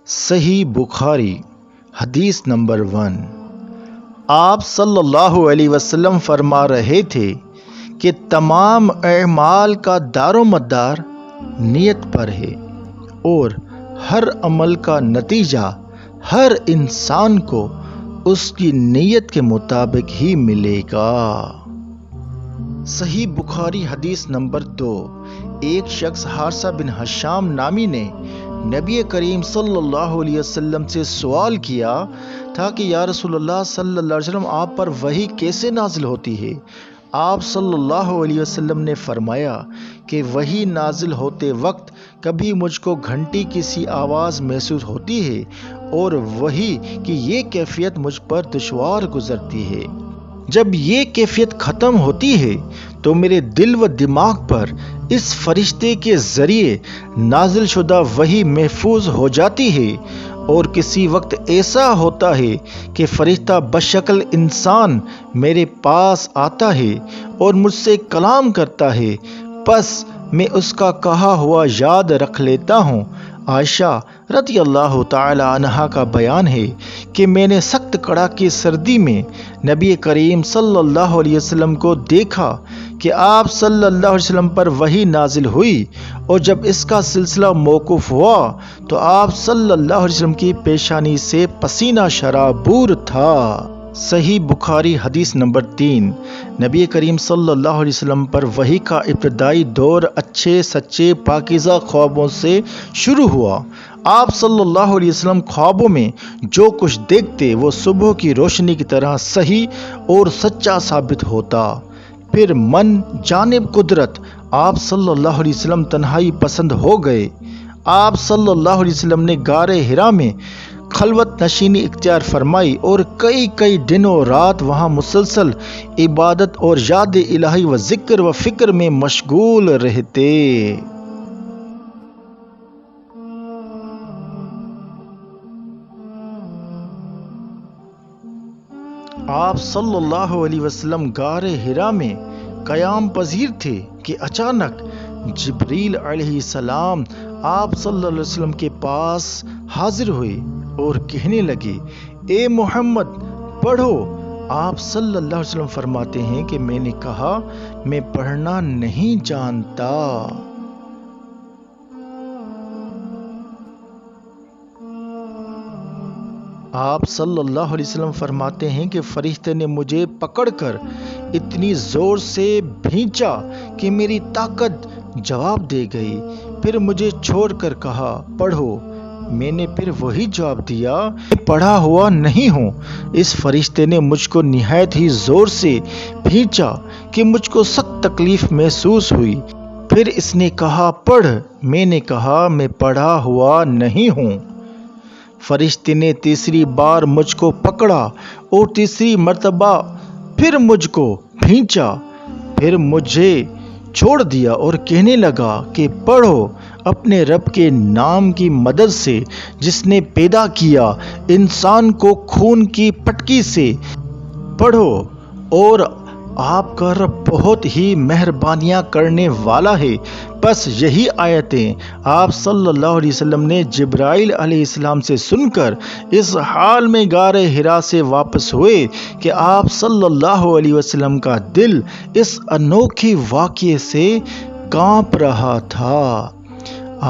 صحیح بخاری حدیث نمبر 1۔ آپ صلی اللہ علیہ وسلم فرما رہے تھے کہ تمام اعمال کا دار و مدار نیت پر ہے اور ہر عمل کا نتیجہ ہر انسان کو اس کی نیت کے مطابق ہی ملے گا۔ صحیح بخاری حدیث نمبر 2۔ ایک شخص حارثہ بن ہشام نامی نے نبی کریم صلی اللہ علیہ وسلم سے سوال کیا تھا کہ یا رسول اللہ صلی اللہ علیہ وسلم، آپ پر وحی کیسے نازل ہوتی ہے؟ آپ صلی اللہ علیہ وسلم نے فرمایا کہ وحی نازل ہوتے وقت کبھی مجھ کو گھنٹی کی سی آواز محسوس ہوتی ہے اور وحی کی یہ کیفیت مجھ پر دشوار گزرتی ہے۔ جب یہ کیفیت ختم ہوتی ہے تو میرے دل و دماغ پر اس فرشتے کے ذریعے نازل شدہ وحی محفوظ ہو جاتی ہے، اور کسی وقت ایسا ہوتا ہے کہ فرشتہ بشکل انسان میرے پاس آتا ہے اور مجھ سے کلام کرتا ہے، پس میں اس کا کہا ہوا یاد رکھ لیتا ہوں۔ عائشہ رضی اللہ تعالی عنہا کا بیان ہے کہ میں نے سخت کڑاکی سردی میں نبی کریم صلی اللہ علیہ وسلم کو دیکھا کہ آپ صلی اللہ علیہ وسلم پر وحی نازل ہوئی، اور جب اس کا سلسلہ موقوف ہوا تو آپ صلی اللہ علیہ وسلم کی پیشانی سے پسینہ شرابور تھا۔ صحیح بخاری حدیث نمبر 3۔ نبی کریم صلی اللہ علیہ وسلم پر وحی کا ابتدائی دور اچھے سچے پاکیزہ خوابوں سے شروع ہوا۔ آپ صلی اللہ علیہ وسلم خوابوں میں جو کچھ دیکھتے وہ صبح کی روشنی کی طرح صحیح اور سچا ثابت ہوتا۔ پھر من جانب قدرت آپ صلی اللہ علیہ وسلم تنہائی پسند ہو گئے۔ آپ صلی اللہ علیہ وسلم نے غار حرا میں خلوت نشینی اختیار فرمائی اور کئی دن و رات وہاں مسلسل عبادت اور یاد الہی و ذکر و فکر میں مشغول رہتے۔ آپ صلی اللہ علیہ وسلم غار حرا میں قیام پذیر تھے کہ اچانک جبریل علیہ السلام آپ صلی اللہ علیہ وسلم کے پاس حاضر ہوئے اور کہنے لگے، اے محمد پڑھو۔ آپ صلی اللہ علیہ وسلم فرماتے ہیں کہ میں نے کہا، میں پڑھنا نہیں جانتا۔ آپ صلی اللہ علیہ وسلم فرماتے ہیں کہ فرشتے نے مجھے پکڑ کر اتنی زور سے بھینچا کہ میری طاقت جواب دے گئی، پھر مجھے چھوڑ کر کہا، پڑھو۔ میں نے پھر وہی جواب دیا، میں پڑھا ہوا نہیں ہوں۔ اس فرشتے نے مجھ کو نہایت ہی زور سے بھینچا کہ مجھ کو سخت تکلیف محسوس ہوئی۔ پھر اس نے کہا، پڑھ۔ میں نے کہا، میں پڑھا ہوا نہیں ہوں۔ فرشتے نے تیسری بار مجھ کو پکڑا اور تیسری مرتبہ پھر مجھ کو بھینچا، پھر مجھے چھوڑ دیا اور کہنے لگا کہ پڑھو، اپنے رب کے نام کی مدد سے جس نے پیدا کیا انسان کو خون کی پٹکی سے، پڑھو، اور آپ کا رب بہت ہی مہربانیاں کرنے والا ہے۔ بس یہی آیتیں آپ صلی اللہ علیہ وسلم نے جبرائیل علیہ السلام سے سن کر اس حال میں غار حرا سے واپس ہوئے کہ آپ صلی اللہ علیہ وسلم کا دل اس انوکھے واقعے سے کانپ رہا تھا۔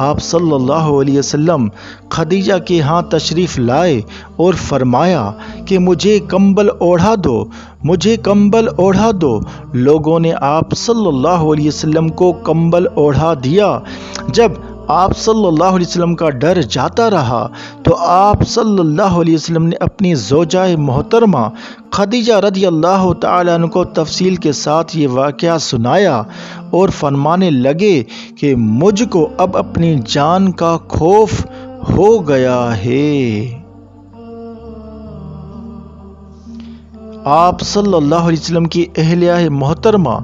آپ صلی اللہ علیہ وسلم خدیجہ کے ہاں تشریف لائے اور فرمایا کہ مجھے کمبل اوڑھا دو، مجھے کمبل اوڑھا دو۔ لوگوں نے آپ صلی اللہ علیہ وسلم کو کمبل اوڑھا دیا۔ جب آپ صلی اللہ علیہ وسلم کا ڈر جاتا رہا تو آپ صلی اللہ علیہ وسلم نے اپنی زوجہ محترمہ خدیجہ رضی اللہ تعالیٰ عنہ کو تفصیل کے ساتھ یہ واقعہ سنایا اور فرمانے لگے کہ مجھ کو اب اپنی جان کا خوف ہو گیا ہے۔ آپ صلی اللہ علیہ وسلم کی اہلیہ محترمہ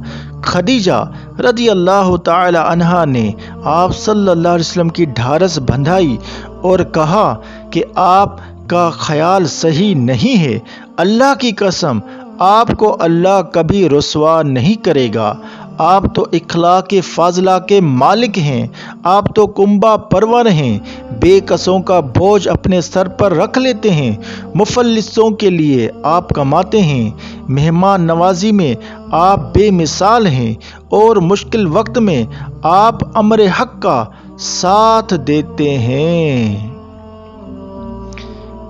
خدیجہ رضی اللہ تعالی عنہا نے آپ صلی اللہ علیہ وسلم کی ڈھارس بندھائی اور کہا کہ آپ کا خیال صحیح نہیں ہے، اللہ کی قسم آپ کو اللہ کبھی رسوا نہیں کرے گا۔ آپ تو اخلاق فاضلہ کے مالک ہیں، آپ تو کنبہ پرور ہیں، بے کسوں کا بوجھ اپنے سر پر رکھ لیتے ہیں، مفلسوں کے لیے آپ کماتے ہیں، مہمان نوازی میں آپ بے مثال ہیں، اور مشکل وقت میں آپ امر حق کا ساتھ دیتے ہیں۔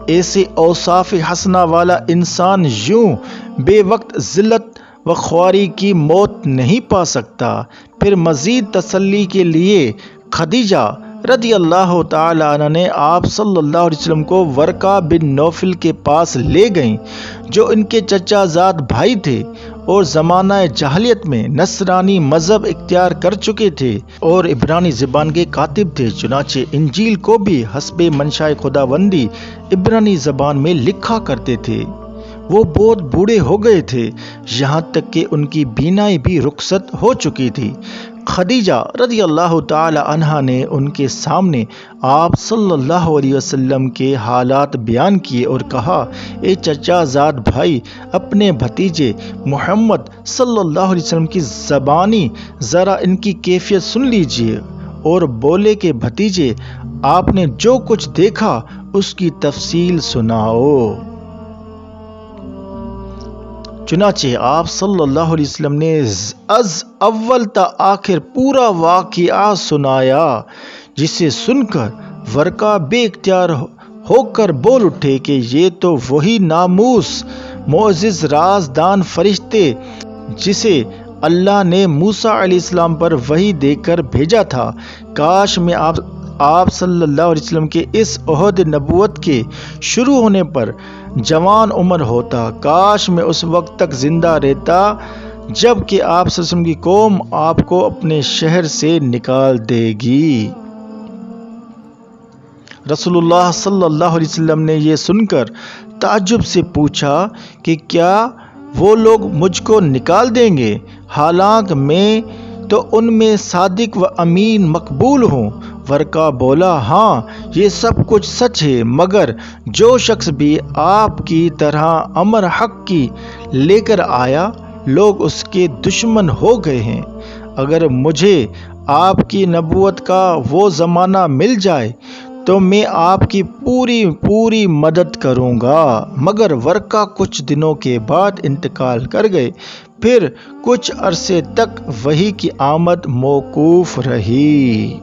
ایسے اوصاف حسنہ والا انسان یوں بے وقت ذلت و خواری کی موت نہیں پا سکتا۔ پھر مزید تسلی کے لیے خدیجہ رضی اللہ تعالی عنہ نے آپ صلی اللہ علیہ وسلم کو ورقہ بن نوفل کے پاس لے گئیں، جو ان کے چچا زاد بھائی تھے اور زمانہ جاہلیت میں نصرانی مذہب اختیار کر چکے تھے اور عبرانی زبان کے کاتب تھے۔ چنانچہ انجیل کو بھی حسب منشاء خداوندی عبرانی زبان میں لکھا کرتے تھے۔ وہ بہت بوڑھے ہو گئے تھے، یہاں تک کہ ان کی بینائی بھی رخصت ہو چکی تھی۔ خدیجہ رضی اللہ تعالی عنہا نے ان کے سامنے آپ صلی اللہ علیہ وسلم کے حالات بیان کیے اور کہا، اے چچا زاد بھائی، اپنے بھتیجے محمد صلی اللہ علیہ وسلم کی زبانی ذرا ان کی کیفیت سن لیجئے، اور بولے کہ بھتیجے، آپ نے جو کچھ دیکھا اس کی تفصیل سناؤ۔ چنانچہ آپ صلی اللہ علیہ وسلم نے از اول تا آخر پورا واقعہ سنایا، جسے سن کر ورقہ بے اختیار ہو کر بول اٹھے کہ یہ تو وہی ناموس معزز رازدان فرشتے جسے اللہ نے موسیٰ علیہ السلام پر وحی دے کر بھیجا تھا۔ کاش میں آپ صلی اللہ علیہ وسلم کے اس عہد نبوت کے شروع ہونے پر جوان عمر ہوتا، کاش میں اس وقت تک زندہ رہتا جب کہ آپ صلی اللہ علیہ وسلم کی قوم آپ کو اپنے شہر سے نکال دے گی۔ رسول اللہ صلی اللہ علیہ وسلم نے یہ سن کر تعجب سے پوچھا کہ کیا وہ لوگ مجھ کو نکال دیں گے، حالانکہ میں تو ان میں صادق و امین مقبول ہوں؟ ورقہ بولا، ہاں یہ سب کچھ سچ ہے، مگر جو شخص بھی آپ کی طرح امر حق کی لے کر آیا، لوگ اس کے دشمن ہو گئے ہیں۔ اگر مجھے آپ کی نبوت کا وہ زمانہ مل جائے تو میں آپ کی پوری مدد کروں گا، مگر ورقہ کچھ دنوں کے بعد انتقال کر گئے۔ پھر کچھ عرصے تک وحی کی آمد موقوف رہی۔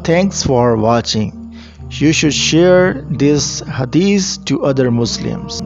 Thanks for watching. You should share this hadith to other Muslims.